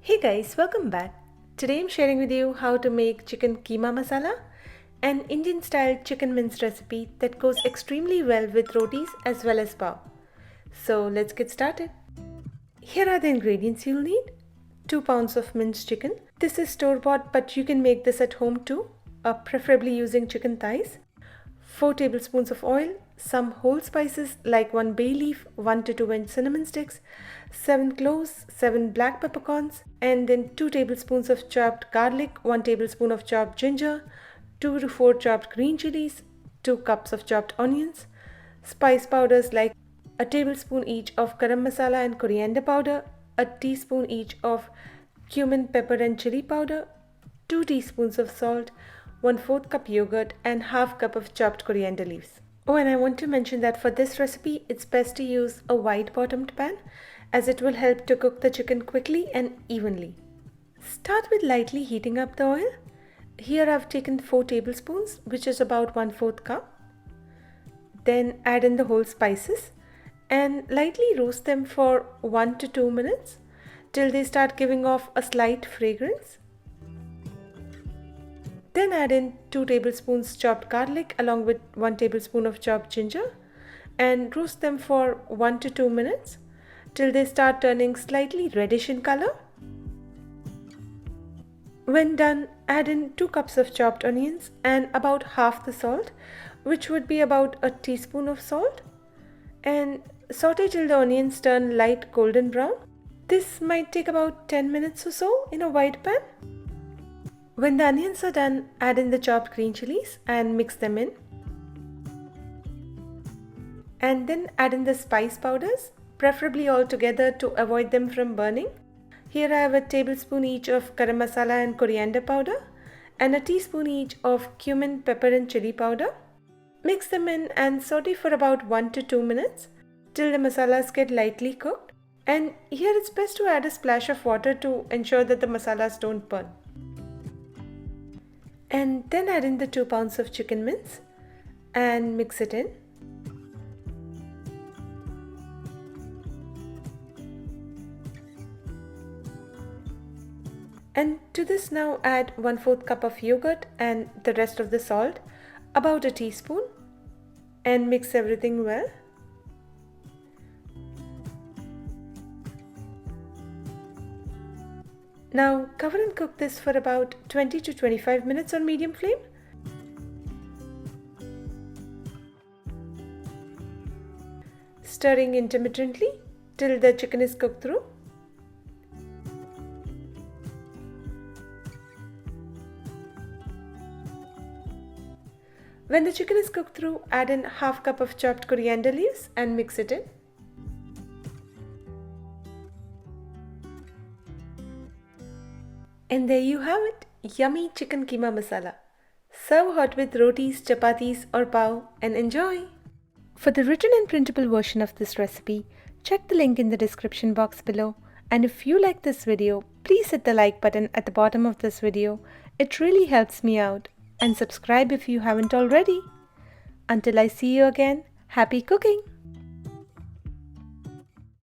Hey guys, welcome back. Today I'm sharing with you how to make chicken keema masala, an Indian style chicken mince recipe that goes extremely well with rotis as well as pav. So let's get started. Here are the ingredients you'll need. 2 pounds of minced chicken. This is store bought but you can make this at home too, preferably using chicken thighs. 4 tablespoons of oil, some whole spices like 1 bay leaf, 1 to 2 inch cinnamon sticks, 7 cloves, 7 black peppercorns, and then 2 tablespoons of chopped garlic, 1 tablespoon of chopped ginger, 2 to 4 chopped green chilies, 2 cups of chopped onions, spice powders like a tablespoon each of garam masala and coriander powder, a teaspoon each of cumin, pepper and chili powder, 2 teaspoons of salt, 1/4 cup yogurt and half cup of chopped coriander leaves. Oh, and I want to mention that for this recipe, it's best to use a wide bottomed pan as it will help to cook the chicken quickly and evenly. Start with lightly heating up the oil. Here I've taken 4 tablespoons, which is about 1/4 cup. Then add in the whole spices and lightly roast them for 1 to 2 minutes till they start giving off a slight fragrance. Then add in 2 tablespoons chopped garlic along with 1 tablespoon of chopped ginger and roast them for 1 to 2 minutes till they start turning slightly reddish in color. When done, add in 2 cups of chopped onions and about half the salt, which would be about a teaspoon of salt, and saute till the onions turn light golden brown. This might take about 10 minutes or so in a wide pan. When the onions are done, add in the chopped green chilies and mix them in. And then add in the spice powders, preferably all together to avoid them from burning. Here I have a tablespoon each of garam masala and coriander powder and a teaspoon each of cumin, pepper and chili powder. Mix them in and saute for about 1 to 2 minutes till the masalas get lightly cooked. And here it's best to add a splash of water to ensure that the masalas don't burn. And then add in the 2 pounds of chicken mince and mix it in. And to this now add 1/4 cup of yogurt and the rest of the salt, about a teaspoon, and mix everything well. Now cover and cook this for about 20 to 25 minutes on medium flame. Stirring intermittently till the chicken is cooked through. When the chicken is cooked through, add in half cup of chopped coriander leaves and mix it in. And there you have it, yummy chicken keema masala. Serve hot with rotis, chapatis or pav and enjoy. For the written and printable version of this recipe, check the link in the description box below. And if you like this video, please hit the like button at the bottom of this video. It really helps me out. And subscribe if you haven't already. Until I see you again, happy cooking!